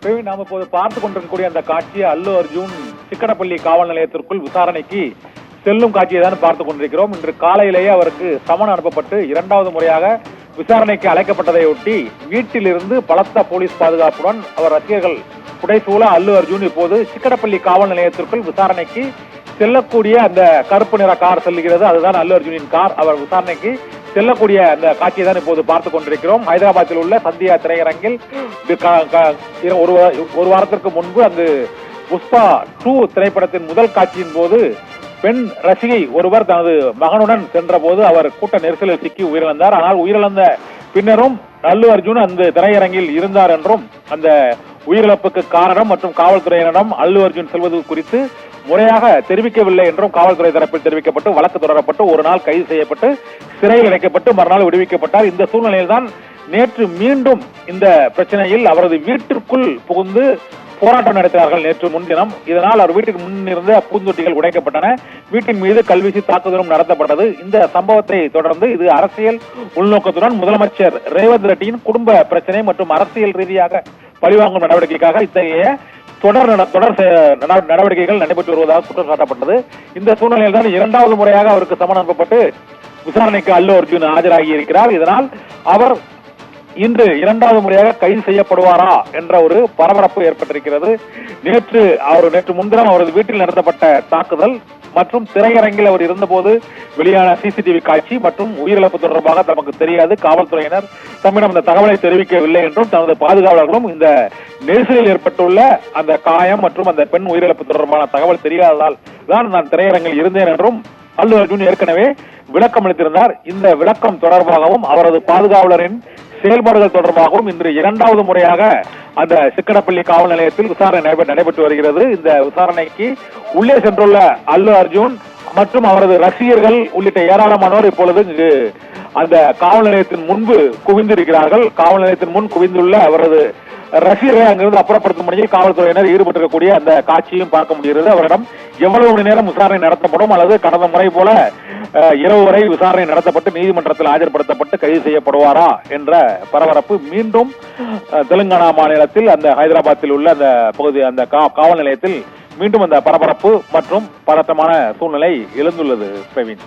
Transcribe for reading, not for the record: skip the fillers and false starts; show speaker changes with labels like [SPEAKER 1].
[SPEAKER 1] நாம் இப்போது பார்த்து கொண்டிருக்கக்கூடிய அந்த காட்சியை அல்லு அர்ஜுன் சிக்கடப்பள்ளி காவல் நிலையத்திற்குள் விசாரணைக்கு செல்லும் காட்சியை தான் பார்த்துக் கொண்டிருக்கிறோம். இன்று காலையிலேயே அவருக்கு சமன் அனுப்பப்பட்டு இரண்டாவது முறையாக விசாரணைக்கு அழைக்கப்பட்டதையொட்டி வீட்டிலிருந்து பலத்த போலீஸ் பாதுகாப்புடன் அவர் ரசிகர்கள் புடைசூழ அல்லு அர்ஜுன் இப்போது சிக்கடப்பள்ளி காவல் நிலையத்திற்குள் விசாரணைக்கு செல்லக்கூடிய அந்த கருப்பு நிற கார் செல்லுகிறது. அதுதான் அல்லு அர்ஜுனின் கார். அவர் விசாரணைக்கு செல்லக்கூடிய அந்த காட்சியை தான் இப்போது பார்த்துக் கொண்டிருக்கிறோம். ஹைதராபாத்தில் உள்ள சந்தியா திரையரங்கில் ஒரு வாரத்திற்கு முன்பு அங்கு புஷ்பா 2 திரைப்படத்தின் முதல் காட்சியின் போது பெண் ரசிகை ஒருவர் தனது மகனுடன் சென்ற போது அவர் கூட்ட நெரிசலில் சிக்கி உயிரிழந்தார். ஆனால் உயிரிழந்த பின்னரும் அல்லு அர்ஜுன் அந்த திரையரங்கில் இருந்தார் என்றும் அந்த உயிரிழப்புக்கு காரணம் மற்றும் காவல்துறையினரிடம் அல்லு அர்ஜுன் செல்வது குறித்து முறையாக தெரிவிக்கவில்லை என்றும் காவல்துறை தரப்பில் தெரிவிக்கப்பட்டு வழக்கு தொடரப்பட்டு ஒரு நாள் கைது செய்யப்பட்டு சிறையில் அடைக்கப்பட்டு மறுநாள் விடுவிக்கப்பட்டார். இந்த சூழ்நிலையில் தான் நேற்று மீண்டும் இந்த பிரச்சனையில் அவரது வீட்டிற்குள் புகுந்து போராட்டம் நடத்தினார்கள் நேற்று முன்தினம். இதனால் அவர் வீட்டுக்கு முன் இருந்த பூந்தொட்டிகள் உடைக்கப்பட்டன. வீட்டின் மீது கல்வீசி தாக்குதலும் நடத்தப்பட்டது. இந்த சம்பவத்தை தொடர்ந்து இது அரசியல் உள்நோக்கத்துடன் முதலமைச்சர் ரேவந்த் ரெட்டியின் குடும்ப பிரச்சனை மற்றும் அரசியல் ரீதியாக பழிவாங்கும் நடவடிக்கைக்காக இத்தகைய தொடர் நடவடிக்கைகள் நடைபெற்று வருவதாக குற்றம் சாட்டப்பட்டது. இந்த சூழ்நிலையில் தான் இரண்டாவது முறையாக அவருக்கு சமன் அனுப்பப்பட்டு விசாரணைக்கு அல்லு அர்ஜுன் ஆஜராகி இருக்கிறார். இதனால் அவர் இன்று இரண்டாவது முறையாக கைது செய்யப்படுவாரா என்ற ஒரு பரபரப்பு ஏற்பட்டிருக்கிறது. நேற்று முன்தினம் அவரது வீட்டில் நடத்தப்பட்ட தாக்குதல் மற்றும் திரையரங்கில் அவர் இருந்தபோது வெளியான சிசிடிவி காட்சி மற்றும் உயிரிழப்பு தொடர்பாக தமக்கு தெரியாது, காவல்துறையினர் தம்மிடம் இந்த தகவலை தெரிவிக்கவில்லை என்றும் தனது பாதுகாவலர்களும் இந்த நெரிசலில் ஏற்பட்டுள்ள அந்த காயம் மற்றும் அந்த பெண் உயிரிழப்பு தொடர்பான தகவல் தெரியாததால் தான் நான் திரையரங்கில் இருந்தேன் என்றும் அல்லு அர்ஜுன் ஏற்கனவே விளக்கம் அளித்திருந்தார். இந்த விளக்கம் தொடர்பாகவும் அவரது பாதுகாவலரின் செயல்பாடுகள் தொடர்பாகவும் இன்று இரண்டாவது முறையாக அந்த சிக்கடப்பள்ளி காவல் நிலையத்தில் விசாரணை நடைபெற்று வருகிறது. இந்த விசாரணைக்கு உள்ளே சென்றுள்ள அல்லு அர்ஜுன் மற்றும் அவரது ரசிகர்கள் உள்ளிட்ட ஏராளமானோர் இப்பொழுது இங்கு அந்த காவல் நிலையத்தின் முன்பு குவிந்திருக்கிறார்கள். காவல் நிலையத்தின் முன் குவிந்துள்ள அவரது ரசிகர்களை அங்கிருந்து அப்புறப்படுத்தும் பணியில் காவல்துறையினர் ஈடுபட்டிருக்கக்கூடிய அந்த காட்சியும் பார்க்க முடிகிறது. அவரிடம் எவ்வளவு மணி நேரம் விசாரணை நடத்தப்படும் அல்லது கடந்த முறை போல இரவு வரை விசாரணை நடத்தப்பட்டு நீதிமன்றத்தில் ஆஜர்படுத்தப்பட்டு கைது செய்யப்படுவாரா என்ற பரபரப்பு மீண்டும் தெலுங்கானா மாநிலத்தில் அந்த ஹைதராபாத்தில் உள்ள அந்த பகுதி அந்த காவல் நிலையத்தில் மீண்டும் அந்த பரபரப்பு மற்றும் பதட்டமான சூழ்நிலை எழுந்துள்ளது. பிரவீன்.